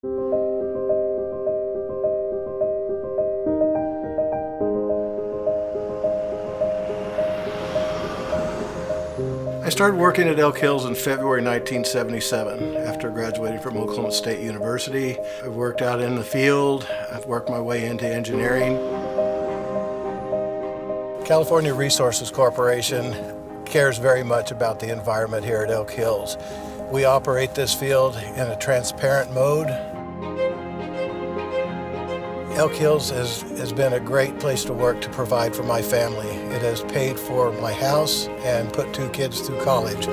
I started working at Elk Hills in February 1977 after graduating from Oklahoma State University. I've worked out in the field. I've worked my way into engineering. California Resources Corporation cares very much about the environment here at Elk Hills. We operate this field in a transparent mode. Elk Hills has been a great place to work to provide for my family. It has paid for my house and put 2 kids through college.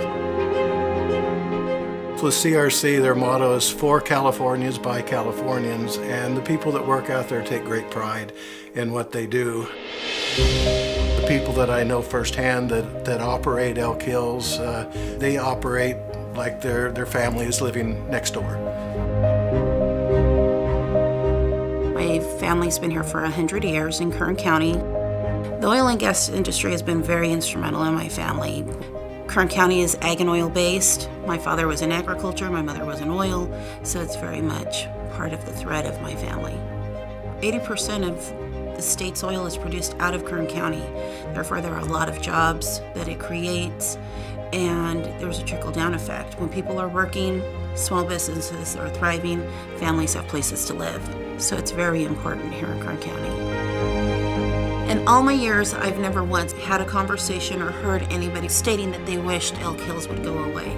With CRC, their motto is for Californians by Californians, and the people that work out there take great pride in what they do. The people that I know firsthand that operate Elk Hills, they operate like their family is living next door. My family's been here for 100 years in Kern County. The oil and gas industry has been very instrumental in my family. Kern County is ag and oil based. My father was in agriculture, my mother was in oil, so it's very much part of the thread of my family. 80% of the state's oil is produced out of Kern County. Therefore, there are a lot of jobs that it creates, and there's a trickle-down effect. When people are working, small businesses are thriving, families have places to live. So it's very important here in Kern County. In all my years, I've never once had a conversation or heard anybody stating that they wished Elk Hills would go away.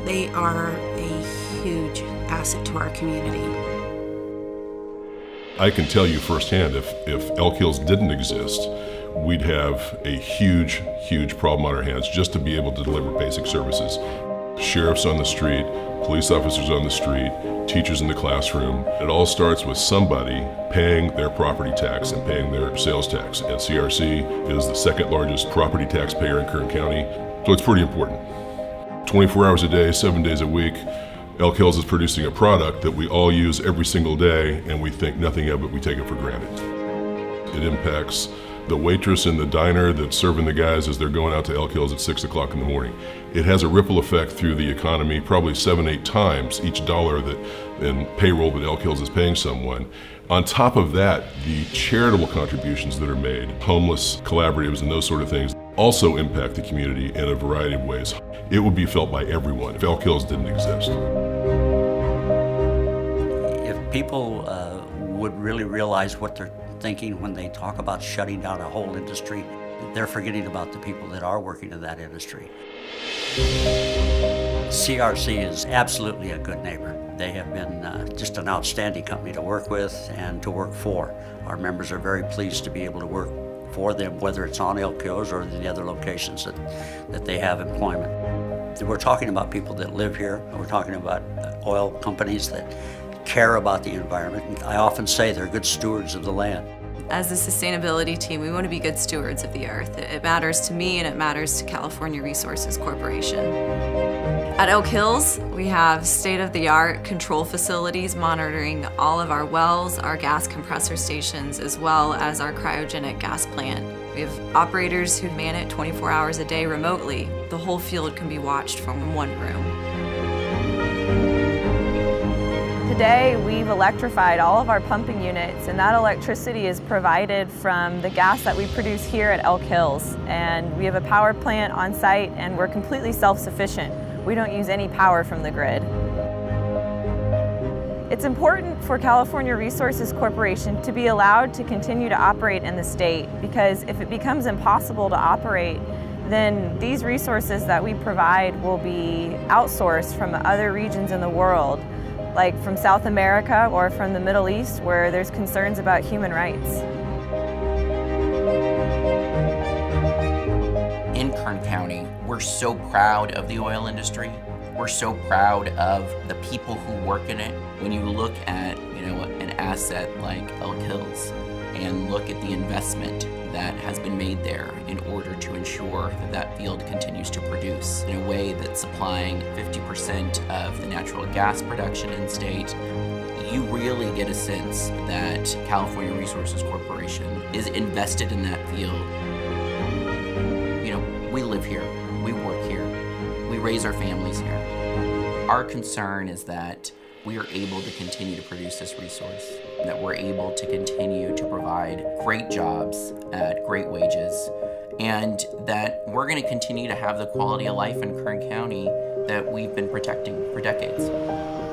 They are a huge asset to our community. I can tell you firsthand, if Elk Hills didn't exist, we'd have a huge, huge problem on our hands just to be able to deliver basic services. Sheriffs on the street, police officers on the street, teachers in the classroom. It all starts with somebody paying their property tax and paying their sales tax. And CRC is the second largest property taxpayer in Kern County, so it's pretty important. 24 hours a day, 7 days a week, Elk Hills is producing a product that we all use every single day, and we think nothing of it, we take it for granted. It impacts the waitress in the diner that's serving the guys as they're going out to Elk Hills at 6 o'clock in the morning. It has a ripple effect through the economy, probably 7-8 times each dollar that in payroll that Elk Hills is paying someone. On top of that, the charitable contributions that are made, homeless collaboratives and those sort of things, also impact the community in a variety of ways. It would be felt by everyone if Elk Hills didn't exist. If people would really realize what they're thinking when they talk about shutting down a whole industry, they're forgetting about the people that are working in that industry. CRC is absolutely a good neighbor. They have been just an outstanding company to work with and to work for. Our members are very pleased to be able to work for them, whether it's on Elk Hills or the other locations that they have employment. We're talking about people that live here. We're talking about oil companies that care about the environment. I often say they're good stewards of the land. As a sustainability team, we want to be good stewards of the earth. It matters to me and it matters to California Resources Corporation. At Elk Hills, we have state-of-the-art control facilities monitoring all of our wells, our gas compressor stations, as well as our cryogenic gas plant. We have operators who man it 24 hours a day remotely. The whole field can be watched from one room. Today, we've electrified all of our pumping units, and that electricity is provided from the gas that we produce here at Elk Hills. And we have a power plant on site, and we're completely self-sufficient. We don't use any power from the grid. It's important for California Resources Corporation to be allowed to continue to operate in the state, because if it becomes impossible to operate, then these resources that we provide will be outsourced from other regions in the world, like from South America or from the Middle East, where there's concerns about human rights. In Kern County, we're so proud of the oil industry. We're so proud of the people who work in it. When you look at, an asset like Elk Hills and look at the investment that has been made there in order to ensure that that field continues to produce in a way that's supplying 50% of the natural gas production in state, you really get a sense that California Resources Corporation is invested in that field. We live here, we work here, we raise our families here. Our concern is that we are able to continue to produce this resource, that we're able to continue to provide great jobs at great wages, and that we're going to continue to have the quality of life in Kern County that we've been protecting for decades.